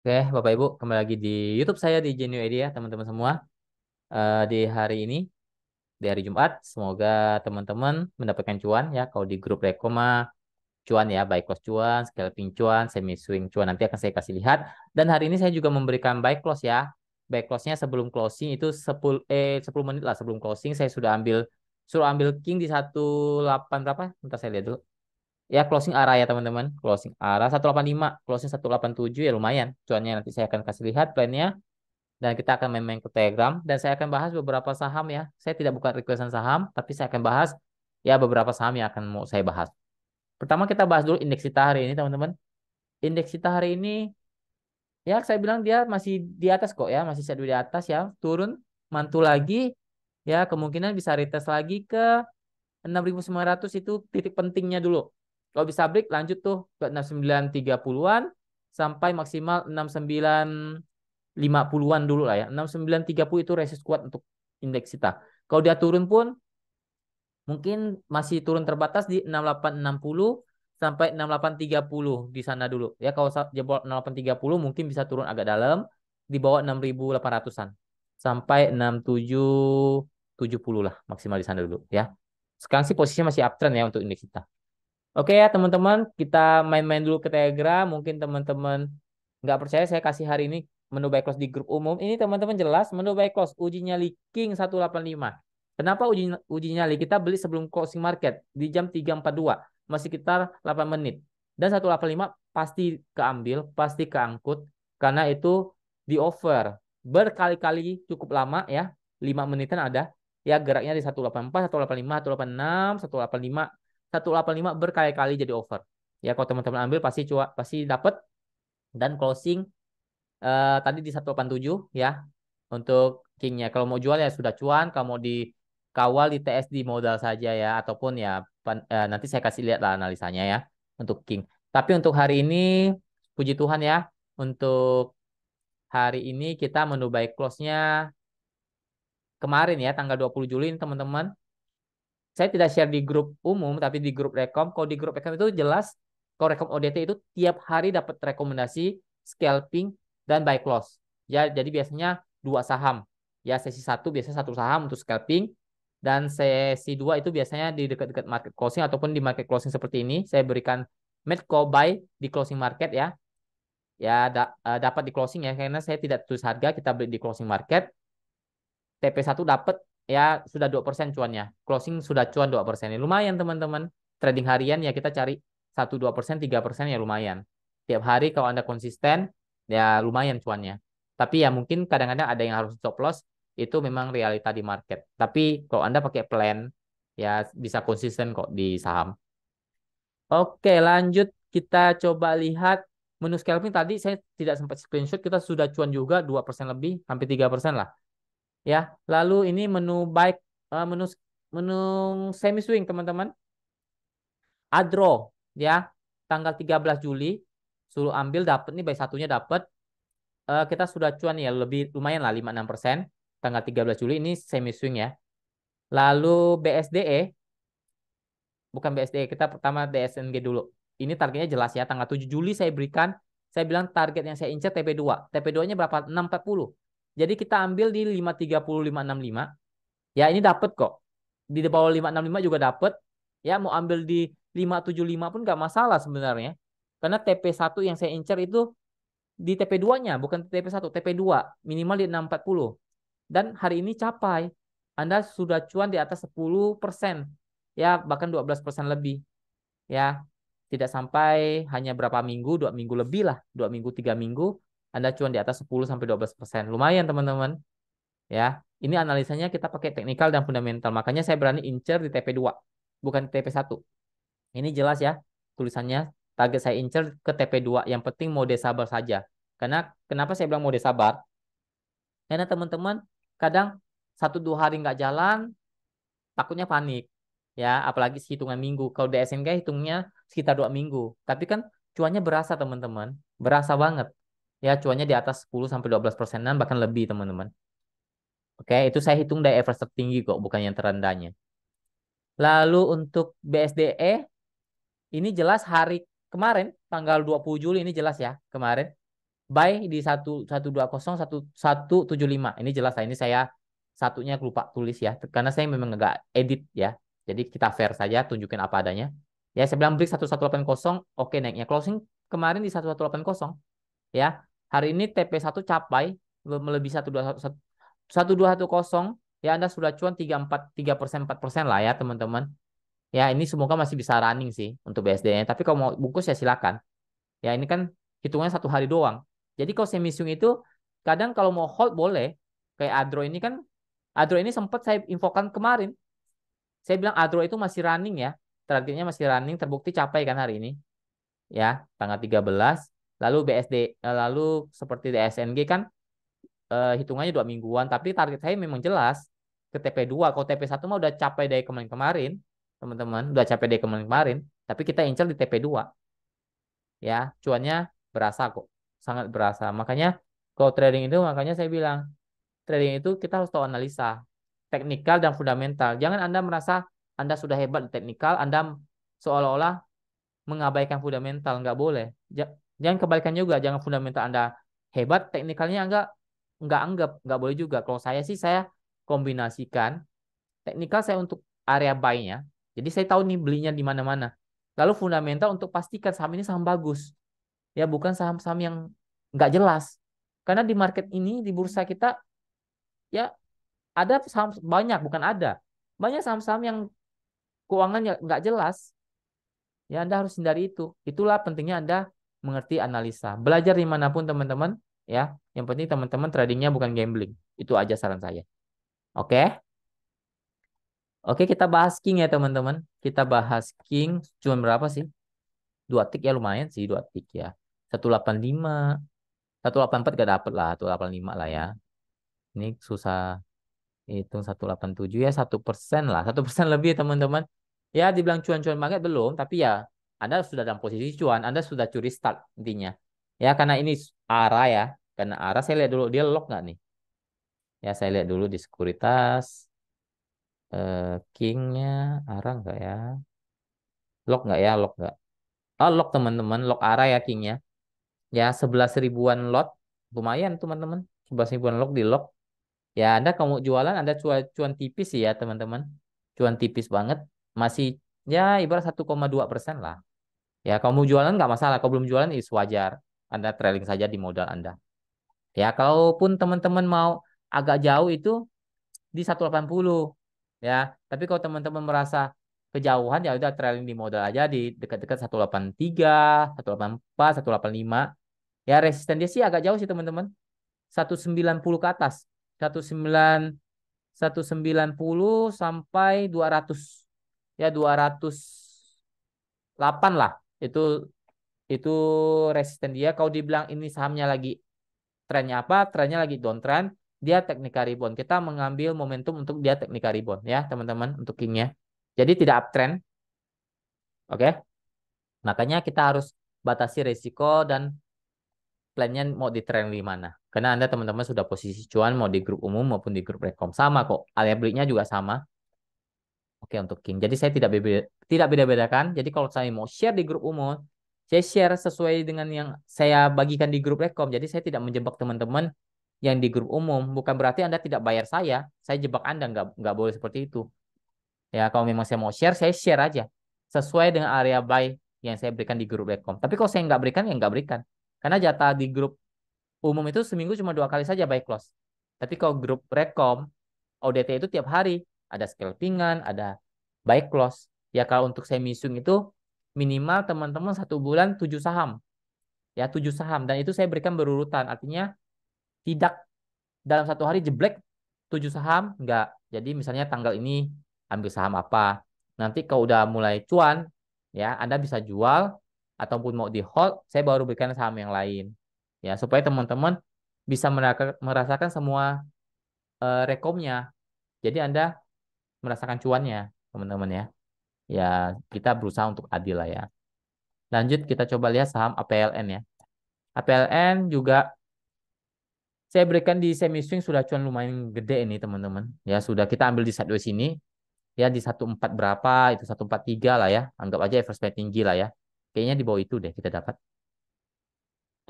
Oke, Bapak Ibu, kembali lagi di YouTube saya di Genuine Idea, teman-teman semua. Di hari ini, di hari Jumat, semoga teman-teman mendapatkan cuan ya. Kalau di grup Rekoma, cuan ya, buy close cuan, scalping cuan, semi swing cuan. Nanti akan saya kasih lihat. Dan hari ini saya juga memberikan buy close ya. Buy close-nya sebelum closing itu 10 menit lah sebelum closing saya sudah suruh ambil king di 18 berapa? Bentar saya lihat dulu. Ya, closing arah ya teman-teman. Closing arah 185, closing 187 ya lumayan. Cuannya nanti saya akan kasih lihat plannya dan kita akan main-main ke Telegram dan saya akan bahas beberapa saham ya. Saya tidak buka requestan saham, tapi saya akan bahas ya beberapa saham yang akan mau saya bahas. Pertama kita bahas dulu indeks kita hari ini teman-teman. Indeks kita hari ini ya saya bilang dia masih di atas kok ya, masih sideways di atas ya. Turun mantul lagi ya, kemungkinan bisa retest lagi ke 6.900 itu titik pentingnya dulu. Kalau bisa break lanjut tuh ke 6930-an sampai maksimal 6950-an dulu lah ya. 6930 itu resist kuat untuk indeks kita. Kalau dia turun pun mungkin masih turun terbatas di 6860 sampai 6830 di sana dulu. Ya kalau jebol 6830 mungkin bisa turun agak dalam di bawah 6800-an sampai 6770 lah maksimal di sana dulu ya. Sekarang sih posisinya masih uptrend ya untuk indeks kita. Oke ya teman-teman, kita main-main dulu ke Telegram. Mungkin teman-teman nggak percaya saya kasih hari ini menu buy close di grup umum. Ini teman-teman jelas menu buy close uji nyali King 185. Kenapa uji nyali? Kita beli sebelum closing market di jam 3.42. Masih sekitar 8 menit. Dan 185 pasti keambil, pasti keangkut. Karena itu di offer. Berkali-kali cukup lama ya. 5 menitan ada. Ya geraknya di 184, 185, 186, 185 185 berkali-kali jadi over. Ya kalau teman-teman ambil pasti dapat dan closing tadi di 187 ya untuk kingnya. Kalau mau jual ya sudah cuan, kalau mau dikawal di TSD modal saja ya ataupun ya nanti saya kasih lihat lah analisanya ya untuk king. Tapi untuk hari ini puji Tuhan ya untuk hari ini kita menu buy close-nya kemarin ya tanggal 20 Juli ini teman-teman. Saya tidak share di grup umum tapi di grup rekom. Kalau di grup rekom itu jelas kalau rekom ODT itu tiap hari dapat rekomendasi scalping dan buy close. Ya, jadi biasanya dua saham. Ya, sesi satu biasanya satu saham untuk scalping dan sesi dua itu biasanya di dekat-dekat market closing ataupun di market closing seperti ini. Saya berikan make call buy di closing market ya. Ya, dapat di closing ya karena saya tidak tulis harga, kita beli di closing market. TP1 dapat ya sudah 2% cuannya. Closing sudah cuan 2%. Ya, lumayan teman-teman. Trading harian ya kita cari 1-2%, 3% ya lumayan. Tiap hari kalau Anda konsisten ya lumayan cuannya. Tapi ya mungkin kadang-kadang ada yang harus stop loss itu memang realita di market. Tapi kalau Anda pakai plan ya bisa konsisten kok di saham. Oke, lanjut kita coba lihat menu scalping tadi saya tidak sempat screenshot kita sudah cuan juga 2% lebih, hampir 3% lah. Ya, lalu ini menu baik menu menu semi swing teman-teman. Adro ya, tanggal 13 Juli suruh ambil dapat nih baik satunya dapat. Kita sudah cuan ya lebih lumayan lah 5-6%. Tanggal 13 Juli ini semi swing ya. Lalu BSDE bukan BSDE kita pertama DSNG dulu. Ini targetnya jelas ya tanggal 7 Juli saya bilang target yang saya incar TP2. TP2-nya berapa? 640. Jadi kita ambil di 530 565. Ya ini dapat kok. Di bawah 565 juga dapat. Ya mau ambil di 575 pun nggak masalah sebenarnya. Karena TP1 yang saya incar itu di TP2-nya, bukan TP1, TP2. Minimal di 640. Dan hari ini capai. Anda sudah cuan di atas 10%. Ya bahkan 12% lebih. Ya tidak sampai hanya berapa minggu, 2 minggu lebih lah. 2 minggu, 3 minggu. Anda cuan di atas 10-12%. Lumayan teman-teman. Ya, ini analisanya kita pakai teknikal dan fundamental. Makanya saya berani incer di TP2, bukan di TP1. Ini jelas ya tulisannya. Target saya incer ke TP2. Yang penting mode sabar saja. Karena kenapa saya bilang mode sabar? Karena teman-teman kadang 1-2 hari nggak jalan, takutnya panik. Ya, apalagi hitungan minggu. Kalau di SNK hitungnya sekitar 2 minggu. Tapi kan cuannya berasa teman-teman. Berasa banget. Ya, cuannya di atas 10-12%, bahkan lebih teman-teman. Oke, itu saya hitung dari average tertinggi kok, bukan yang terendahnya. Lalu untuk BSDE, ini jelas hari kemarin, tanggal 20 Juli ini jelas ya, kemarin. buy di 1120 1175. Ini jelas lah, ini saya satunya lupa tulis ya karena saya memang nggak edit ya. Jadi kita fair saja, tunjukin apa adanya. Ya, saya bilang break 1180, oke naiknya. Closing kemarin di 1180 ya. Hari ini TP1 capai melebihi 1210 ya, Anda sudah cuan 3 persen 4% lah ya teman-teman. Ya, ini semoga masih bisa running sih untuk BSD-nya. Tapi kalau mau bungkus ya silakan. Ya, ini kan hitungannya 1 hari doang. Jadi kalau semisung itu kadang kalau mau hold boleh. Kayak Adro ini kan, Adro ini sempat saya infokan kemarin. Saya bilang Adro itu masih running ya. Targetnya masih running, terbukti capai kan hari ini. Ya, tanggal 13. Lalu BSD, lalu seperti DSNG kan hitungannya 2 mingguan. Tapi target saya memang jelas ke TP2. Kalau TP1 mah udah capai dari kemarin-kemarin. Teman-teman, udah capai dari kemarin-kemarin. Tapi kita incar di TP2. Ya, cuannya berasa kok, sangat berasa. Makanya kalau trading itu, makanya saya bilang trading itu kita harus tahu analisa teknikal dan fundamental. Jangan Anda merasa Anda sudah hebat di teknikal, Anda seolah-olah mengabaikan fundamental. Nggak boleh. Jangan kebalikan juga, jangan fundamental Anda hebat, teknikalnya nggak anggap, nggak boleh juga. Kalau saya sih saya kombinasikan teknikal saya untuk area buy-nya. Jadi saya tahu nih belinya di mana-mana. Lalu fundamental untuk pastikan saham ini saham bagus. Ya, bukan saham-saham yang nggak jelas. Karena di market ini, di bursa kita, ya ada saham banyak, bukan ada. Banyak saham-saham yang keuangannya nggak jelas. Ya, Anda harus hindari itu. Itulah pentingnya Anda mengerti analisa. Belajar dimanapun teman-teman, ya. Yang penting teman-teman tradingnya bukan gambling. Itu aja saran saya. Oke? Oke, kita bahas King ya teman-teman. Kita bahas King. Cuma berapa sih? 2 tick ya, lumayan sih 2 tick ya. 185. 184 gak dapet lah, 185 lah ya. Ini susah hitung 187 ya, 1% lah, 1% lebih teman-teman. Ya, dibilang cuan-cuan banget belum, tapi ya Anda sudah dalam posisi cuan, Anda sudah curi start intinya. Ya, karena ini arah ya, karena arah saya lihat dulu dia lock nggak nih? Ya, saya lihat dulu di sekuritas kingnya arah nggak ya? Lock nggak ya? Lock nggak? Oh, lock teman-teman, lock arah ya kingnya. Ya, 11 ribuan lot, lumayan teman-teman. 11 ribuan lock di lock. Ya, Anda kalau mau jualan, Anda cuan tipis sih ya, teman-teman. Cuan tipis banget. Masih, ya ibarat 1,2% lah. Ya, kalau mau jualan nggak masalah. Kalau belum jualan, is wajar. Anda trailing saja di modal Anda. Ya, kalaupun teman-teman mau agak jauh itu di 180. Ya, tapi kalau teman-teman merasa kejauhan, ya udah trailing di modal aja di dekat-dekat 183, 184, 185. Ya, resisten dia sih agak jauh sih, teman-teman. 190 ke atas. 190 sampai 200. Ya, 208 lah. Itu itu resisten dia. Kalau dibilang ini sahamnya lagi trennya apa? Trennya lagi downtrend, dia technical rebound. Kita mengambil momentum untuk dia technical rebound ya, teman-teman, untuk kingnya. Jadi tidak uptrend. Oke. Makanya kita harus batasi risiko dan plannya mau di trend di mana. Karena Anda teman-teman sudah posisi cuan mau di grup umum maupun di grup rekom sama kok. Area belinya juga sama. Oke, untuk King. Jadi saya tidak beda-bedakan. Jadi kalau saya mau share di grup umum, saya share sesuai dengan yang saya bagikan di grup rekom. Jadi saya tidak menjebak teman-teman yang di grup umum. Bukan berarti Anda tidak bayar saya jebak Anda. Nggak boleh seperti itu. Ya, kalau memang saya share aja. Sesuai dengan area buy yang saya berikan di grup rekom. Tapi kalau saya nggak berikan, ya nggak berikan. Karena jatah di grup umum itu seminggu cuma 2 kali saja buy close. Tapi kalau grup rekom, ODT itu tiap hari. Ada scalpingan, ada buy close. Ya, kalau untuk semi swing itu minimal teman-teman 1 bulan 7 saham. Ya, 7 saham. Dan itu saya berikan berurutan. Artinya tidak dalam 1 hari jeblek 7 saham. Enggak. Jadi misalnya tanggal ini ambil saham apa. Nanti kalau udah mulai cuan, ya Anda bisa jual. Ataupun mau di hold, saya baru berikan saham yang lain. Ya, supaya teman-teman bisa merasakan semua rekomnya. Jadi Anda merasakan cuannya, teman-teman ya. Ya, kita berusaha untuk adil lah ya. Lanjut kita coba lihat saham APLN ya. APLN juga saya berikan di semi swing sudah cuan lumayan gede ini teman-teman. Ya, sudah kita ambil di sideways sini. Ya, di 14 berapa, itu 143 lah ya. Anggap aja average tinggi lah ya. Kayaknya di bawah itu deh kita dapat.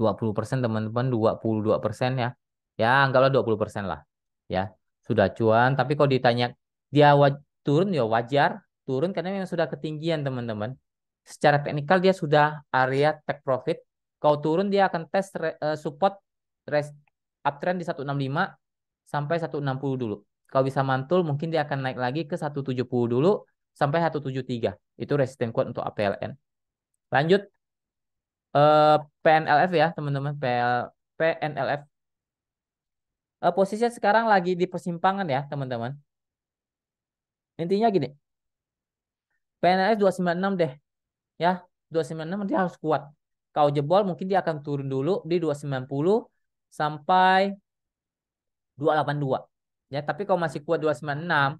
20% teman-teman, 22% ya. Ya, anggaplah 20% lah. Ya, sudah cuan. Tapi kalau ditanya dia turun ya wajar. Turun karena memang sudah ketinggian teman-teman. Secara teknikal dia sudah area take profit. Kalau turun dia akan tes support uptrend di 165 sampai 160 dulu. Kalau bisa mantul mungkin dia akan naik lagi ke 170 dulu sampai 173. Itu resisten kuat untuk APLN. Lanjut PNLF ya teman-teman. PNLF. Posisinya sekarang lagi di persimpangan ya teman-teman. Intinya gini, PNLF 296 deh ya. 296 dia harus kuat. Kalau jebol mungkin dia akan turun dulu di 290 sampai 282. Ya, tapi kalau masih kuat 296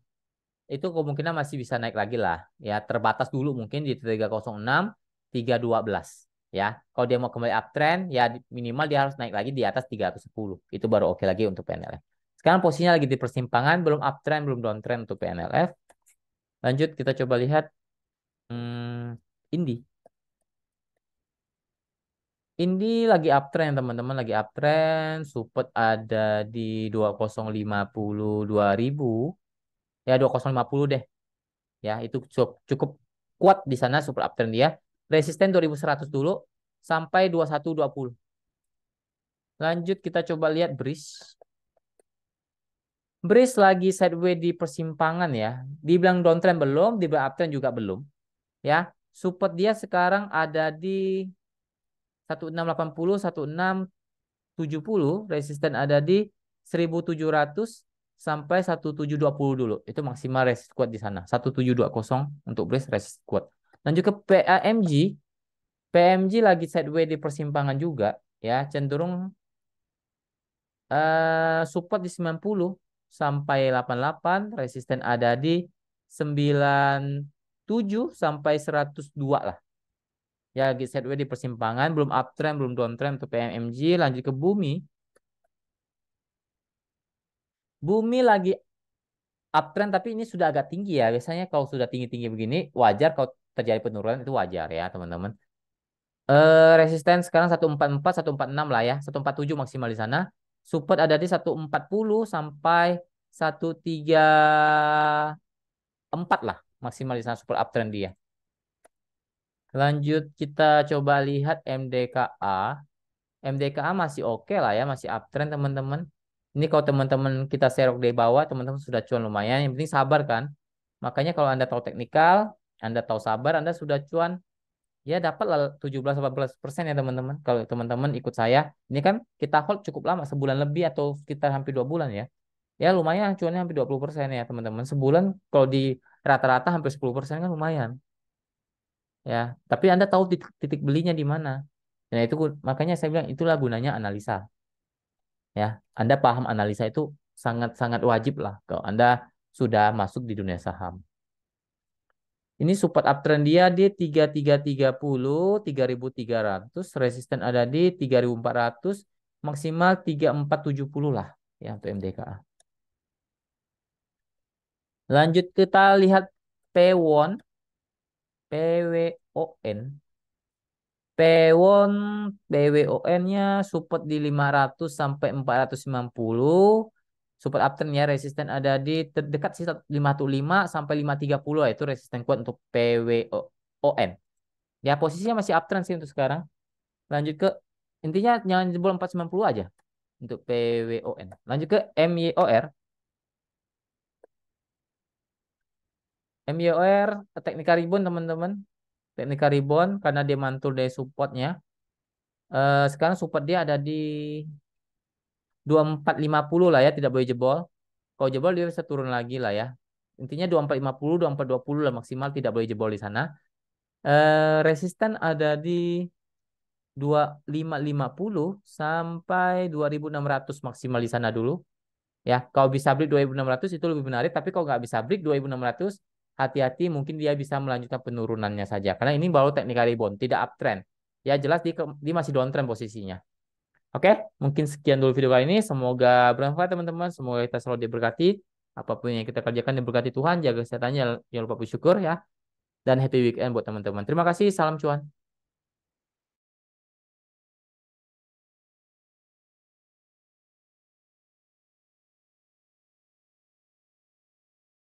itu kemungkinan masih bisa naik lagi lah. Ya, terbatas dulu mungkin di 306, 312. Ya, kalau dia mau kembali uptrend, ya minimal dia harus naik lagi di atas 310. Itu baru oke lagi untuk PNLF. Sekarang posisinya lagi di persimpangan, belum uptrend, belum downtrend untuk PNLF. Lanjut kita coba lihat Indi. Indi lagi uptrend teman-teman, lagi uptrend. Support ada di 2050 2000. Ya 2050 deh. Ya, itu cukup kuat di sana super uptrend dia. Resisten 2100 dulu sampai 2120. Lanjut kita coba lihat Breeze. Breeze lagi sideways di persimpangan ya. Dibilang downtrend belum, dibilang uptrend juga belum. Ya, support dia sekarang ada di 1680, 1670, resisten ada di 1700 sampai 1720 dulu. Itu maksimal resist kuat di sana. 1720 untuk Breeze resist kuat. Lanjut ke PAMG. PMG lagi sideways di persimpangan juga ya, cenderung support di 90 sampai 88, resisten ada di 97 sampai 102 lah. Ya lagi sideways di persimpangan, belum uptrend, belum downtrend untuk PMG. Lanjut ke Bumi. Bumi lagi uptrend tapi ini sudah agak tinggi ya. Biasanya kalau sudah tinggi-tinggi begini wajar kalau terjadi penurunan itu wajar ya, teman-teman. Resisten sekarang 144, 146 lah ya. 147 maksimal di sana. Support ada di 140 sampai 134 lah maksimal di sana support uptrend dia. Lanjut kita coba lihat MDKA. MDKA masih oke lah ya, masih uptrend teman-teman. Ini kalau teman-teman kita serok di bawah, teman-teman sudah cuan lumayan. Yang penting sabar kan. Makanya kalau Anda tahu teknikal, Anda tahu sabar, Anda sudah cuan. Ya dapat lah 17-18% ya teman-teman. Kalau teman-teman ikut saya, ini kan kita hold cukup lama, sebulan lebih atau sekitar hampir 2 bulan ya. Ya lumayan cuannya hampir 20% ya teman-teman. Sebulan kalau di rata-rata hampir 10% kan lumayan. Ya, tapi Anda tahu titik belinya di mana. Nah itu makanya saya bilang itulah gunanya analisa. Ya, Anda paham analisa itu sangat-sangat wajib lah kalau Anda sudah masuk di dunia saham. Ini support uptrend dia di 3330, 3300, resisten ada di 3400, maksimal 3470 lah ya untuk MDKA. Lanjut kita lihat Pewon, PWON. Pewon, PWON-nya support di 500 sampai 490. Support uptrend-nya resisten ada di terdekat sih 515 sampai 530 itu resisten kuat untuk PWON. Ya posisinya masih uptrend sih untuk sekarang. Lanjut ke intinya jangan jebol 490 aja untuk PWON. Lanjut ke MYOR. MYOR teknikal rebound teman-teman. Teknikal rebound karena dia mantul dari supportnya. Sekarang support dia ada di 2450 lah ya, tidak boleh jebol. Kalau jebol dia bisa turun lagi lah ya. Intinya 2450, 2420 lah maksimal, tidak boleh jebol di sana. Resisten ada di 2550 sampai 2600 maksimal di sana dulu. Ya, kalau bisa break 2600 itu lebih menarik, tapi kalau nggak bisa break 2600, hati-hati mungkin dia bisa melanjutkan penurunannya saja. Karena ini baru technical rebound, tidak uptrend. Ya jelas dia masih downtrend posisinya. Oke, mungkin sekian dulu video kali ini. Semoga bermanfaat teman-teman. Semoga kita selalu diberkati. Apapun yang kita kerjakan diberkati Tuhan. Jaga kesehatannya, jangan lupa bersyukur ya. Dan happy weekend buat teman-teman. Terima kasih. Salam cuan.